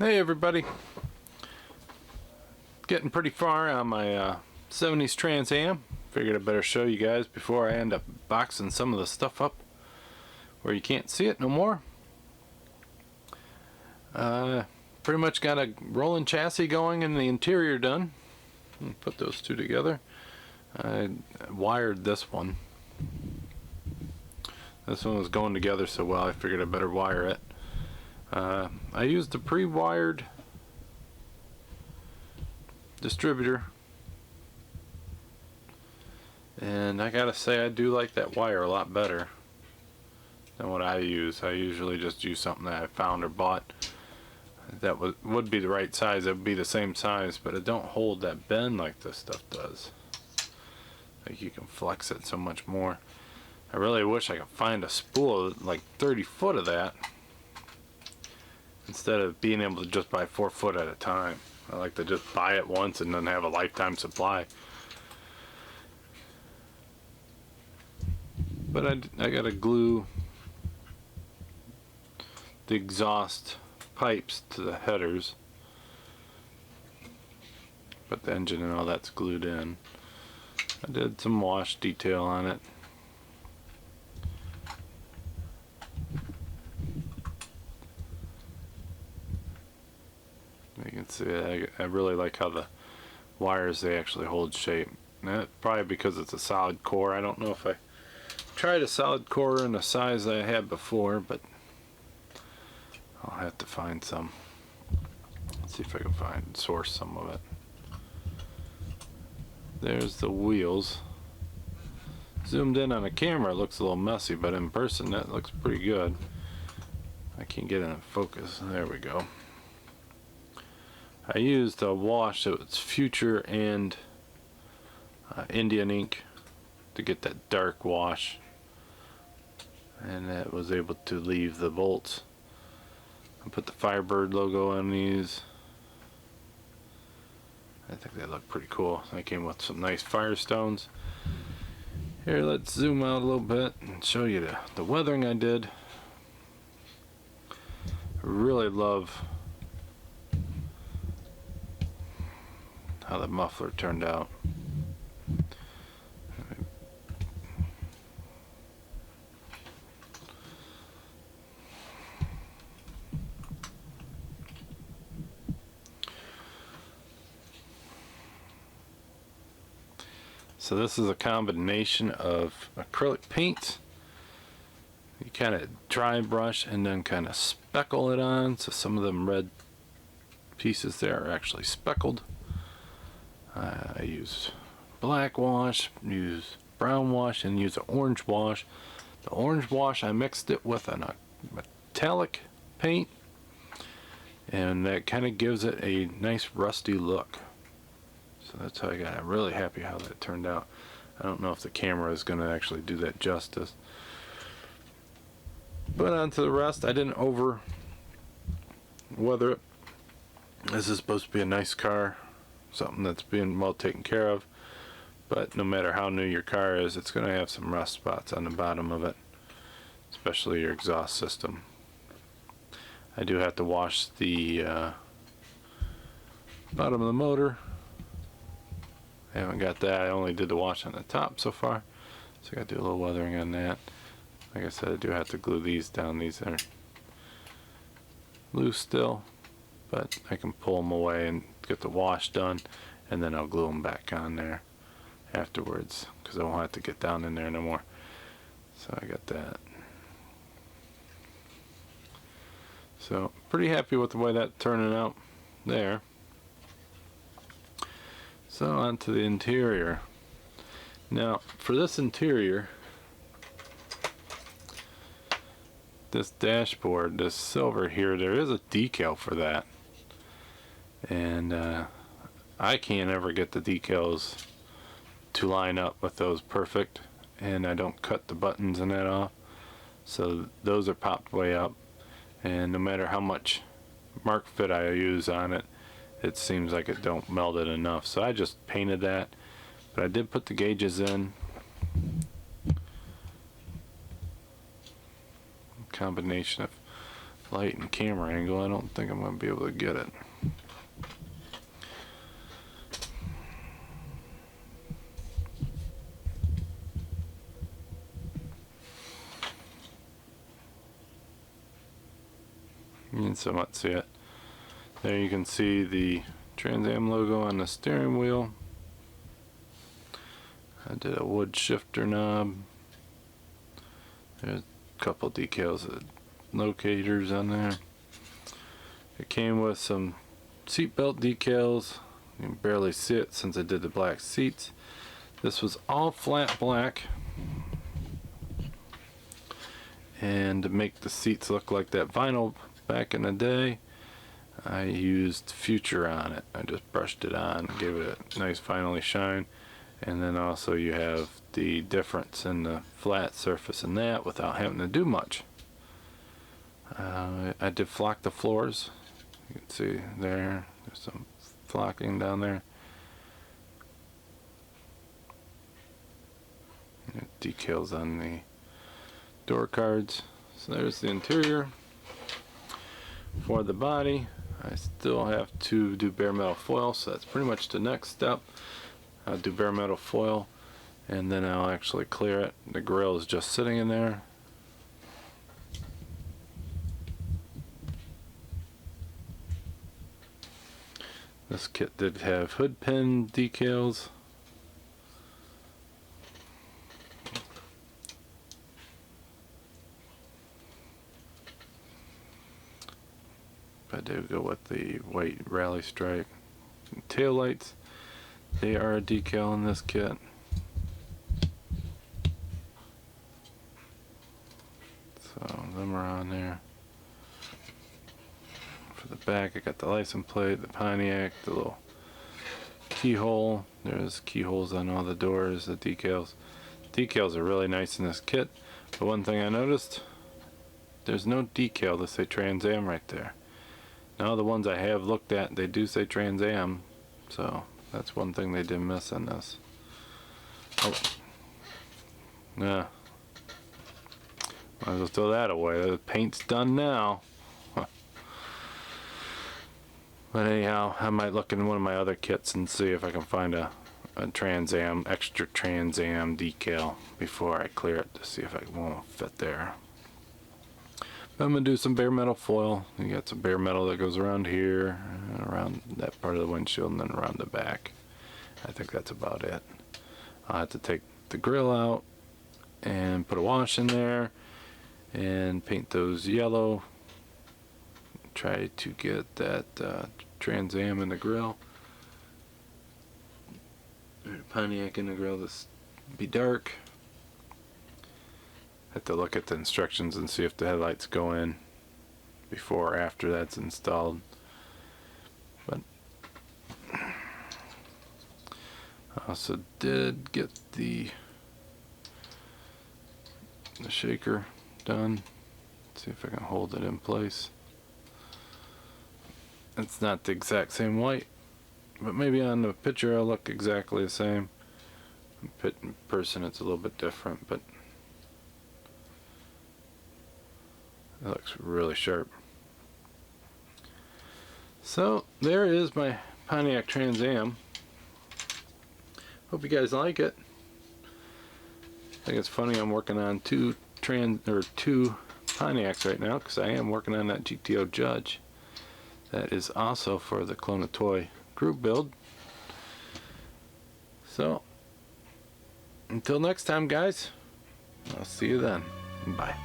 Hey everybody, getting pretty far on my 70s Trans Am. Figured I'd better show you guys before I end up boxing some of the stuff up where you can't see it no more. Pretty much got a rolling chassis going and the interior done. Put those two together. I wired this one. This one was going together so well I figured I better wire it. I used a pre-wired distributor, and I gotta say I do like that wire a lot better than what I use. I usually just use something that I found or bought that would be the right size. It would be the same size, but it don't hold that bend like this stuff does. Like you can flex it so much more. I really wish I could find a spool like 30 foot of that instead of being able to just buy 4 foot at a time. I like to just buy it once and then have a lifetime supply. But I gotta glue the exhaust pipes to the headers, but the engine and all that's glued in. I did some wash detail on it. You can see I really like how the wires, they actually hold shape. That's probably because it's a solid core. I don't know if I tried a solid core in the size that I had before, but I'll have to find some. Let's see if I can source some of it. There's the wheels. Zoomed in on a camera it looks a little messy, but in person that looks pretty good. I can't get it in focus. There we go. I used a wash that was Future and Indian ink to get that dark wash, and that was able to leave the bolts. I put the Firebird logo on these. I think they look pretty cool. I came with some nice Firestones. Here, let's zoom out a little bit and show you the weathering I did. I really love how the muffler turned out. So this is a combination of acrylic paint. You kind of dry brush and then kind of speckle it on, so some of them red pieces there are actually speckled. I use black wash, use brown wash, and use an orange wash. The orange wash I mixed it with a metallic paint, and that kind of gives it a nice rusty look. So that's how I got it. I'm really happy how that turned out. I don't know if the camera is going to actually do that justice. But on to the rest. I didn't over weather it. This is supposed to be a nice car, something that's being well taken care of, but no matter how new your car is, it's going to have some rust spots on the bottom of it, especially your exhaust system. I do have to wash the bottom of the motor. I haven't got that. I only did the wash on the top so far, so I got to do a little weathering on that. Like I said, I do have to glue these down. These are loose still, but I can pull them away and get the wash done, and then I'll glue them back on there afterwards because I won't have to get down in there no more. So I got that. So pretty happy with the way that's turning out there. So on to the interior. Now for this interior, this dashboard, this silver here, there is a decal for that, and I can't ever get the decals to line up with those perfect, and I don't cut the buttons and that off, so those are popped way up, and no matter how much mark fit I use on it, it seems like it don't meld it enough. So I just painted that, but I did put the gauges in. Combination of light and camera angle, I don't think I'm going to be able to get it. You can somewhat see it. There you can see the Trans Am logo on the steering wheel. I did a wood shifter knob. There's a couple decals, locators on there. It came with some seatbelt decals. You can barely see it since I did the black seats. This was all flat black. And to make the seats look like that vinyl back in the day, I used Future on it. I just brushed it on, gave it a nice finally shine. And then also you have the difference in the flat surface in that without having to do much. I did flock the floors. You can see there's some flocking down there. Decals on the door cards. So there's the interior. For the body, I still have to do bare metal foil, so that's pretty much the next step. I'll do bare metal foil and then I'll actually clear it. The grill is just sitting in there. This kit did have hood pin decals. I did go with the white rally stripe. Tail lights, they are a decal in this kit. So them are on there. For the back, I got the license plate, the Pontiac, the little keyhole. There's keyholes on all the doors, the decals. Decals are really nice in this kit, but one thing I noticed, there's no decal to say Trans Am right there. Now the ones I have looked at, they do say Trans Am, so that's one thing they did miss on this. Oh, yeah. Might as well throw that away. The paint's done now. Huh. But anyhow, I might look in one of my other kits and see if I can find a Trans Am, extra Trans Am decal before I clear it to see if it won't fit there. I'm going to do some bare metal foil. You got some bare metal that goes around here, around that part of the windshield, and then around the back. I think that's about it. I'll have to take the grill out and put a wash in there and paint those yellow. Try to get that Trans Am in the grill. Pontiac in the grill to be dark. Have to look at the instructions and see if the headlights go in before or after that's installed. But I also did get the shaker done. Let's see if I can hold it in place. It's not the exact same white, but maybe on the picture it'll look exactly the same. In person it's a little bit different, but it looks really sharp. So there is my Pontiac Trans Am. Hope you guys like it. I think it's funny I'm working on two Pontiacs right now because I am working on that GTO Judge. That is also for the Clone a Toy group build. So until next time, guys, I'll see you then. Bye.